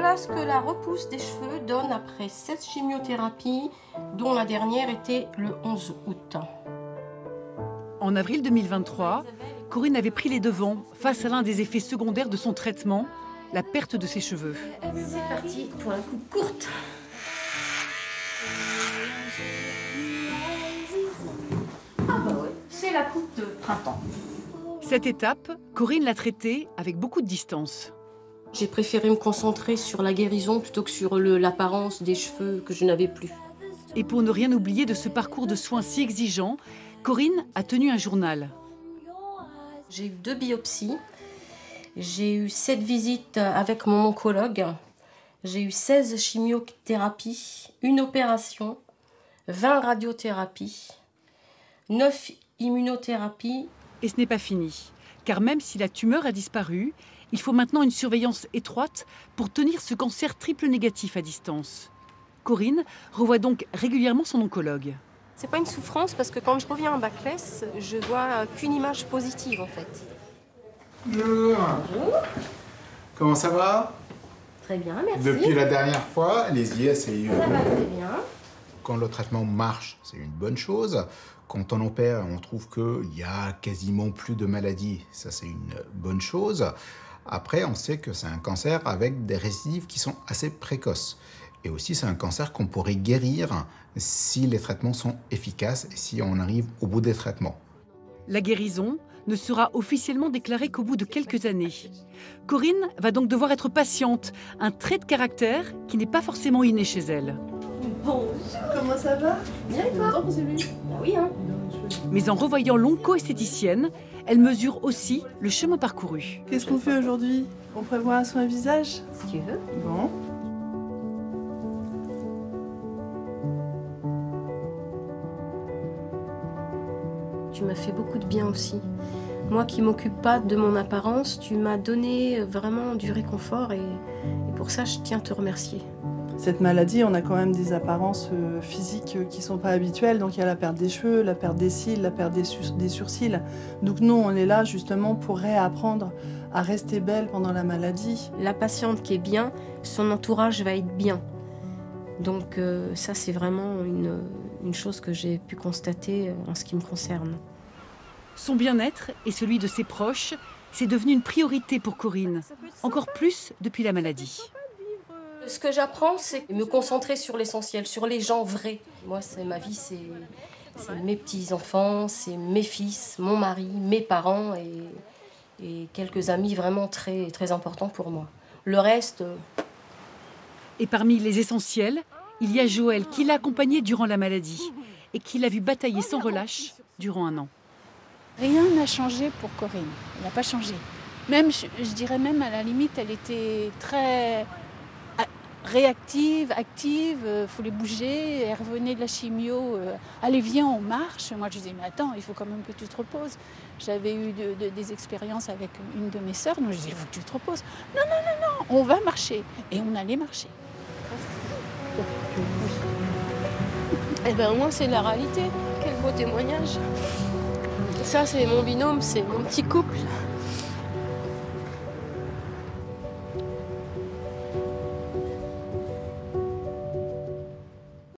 Voilà ce que la repousse des cheveux donne après 7 chimiothérapies, dont la dernière était le 11 août. En avril 2023, Corinne avait pris les devants face à l'un des effets secondaires de son traitement, la perte de ses cheveux. C'est parti pour la coupe courte. Ah bah ouais, c'est la coupe de printemps. Cette étape, Corinne l'a traitée avec beaucoup de distance. J'ai préféré me concentrer sur la guérison plutôt que sur l'apparence des cheveux que je n'avais plus. Et pour ne rien oublier de ce parcours de soins si exigeant, Corinne a tenu un journal. J'ai eu 2 biopsies, j'ai eu 7 visites avec mon oncologue, j'ai eu 16 chimiothérapies, une opération, 20 radiothérapies, 9 immunothérapies. Et ce n'est pas fini, car même si la tumeur a disparu, il faut maintenant une surveillance étroite pour tenir ce cancer triple négatif à distance. Corinne revoit donc régulièrement son oncologue. C'est pas une souffrance parce que quand je reviens en backless, je vois qu'une image positive en fait. Bonjour. Bonjour. Comment ça va? Très bien, merci. Depuis la dernière fois, les IS, c'est Ça va très bien. Quand le traitement marche, c'est une bonne chose. Quand on opère, on trouve qu'il y a quasiment plus de maladies. Ça, c'est une bonne chose. Après, on sait que c'est un cancer avec des récidives qui sont assez précoces. Et aussi, c'est un cancer qu'on pourrait guérir si les traitements sont efficaces et si on arrive au bout des traitements. La guérison ne sera officiellement déclarée qu'au bout de quelques années. Corinne va donc devoir être patiente, un trait de caractère qui n'est pas forcément inné chez elle. Bon, Comment ça va? bien et toi? Bah oui, hein. Mais en revoyant l'onco-esthéticienne, elle mesure aussi le chemin parcouru. Qu'est-ce qu'on fait aujourd'hui? On prévoit un soin visage? Si tu veux. Bon. Tu m'as fait beaucoup de bien aussi. Moi qui m'occupe pas de mon apparence, tu m'as donné vraiment du réconfort et pour ça je tiens à te remercier. Cette maladie, on a quand même des apparences physiques qui sont pas habituelles. Donc il y a la perte des cheveux, la perte des cils, la perte des sourcils. Donc nous, on est là justement pour réapprendre à rester belle pendant la maladie. La patiente qui est bien, son entourage va être bien. Donc ça c'est vraiment une chose que j'ai pu constater en ce qui me concerne. Son bien-être et celui de ses proches, c'est devenu une priorité pour Corinne, encore plus depuis la maladie. Ce que j'apprends, c'est me concentrer sur l'essentiel, sur les gens vrais. Moi, c'est ma vie, c'est mes petits-enfants, c'est mes fils, mon mari, mes parents et quelques amis vraiment très, très importants pour moi. Le reste... Et parmi les essentiels, il y a Joël qui l'a accompagné durant la maladie et qui l'a vu batailler sans relâche durant 1 an. Rien n'a changé pour Corinne. Elle n'a pas changé. Même, je dirais même à la limite, elle était très réactive, active, fallait bouger. Elle revenait de la chimio. Allez, viens, on marche. Moi, je disais, mais attends, il faut quand même que tu te reposes. J'avais eu des expériences avec une de mes sœurs. Donc, je disais, il faut que tu te reposes. Non, non, non, non, on va marcher. Et on allait marcher. Eh bien, au moins, c'est la réalité. Quel beau témoignage. Ça, c'est mon binôme, c'est mon petit couple.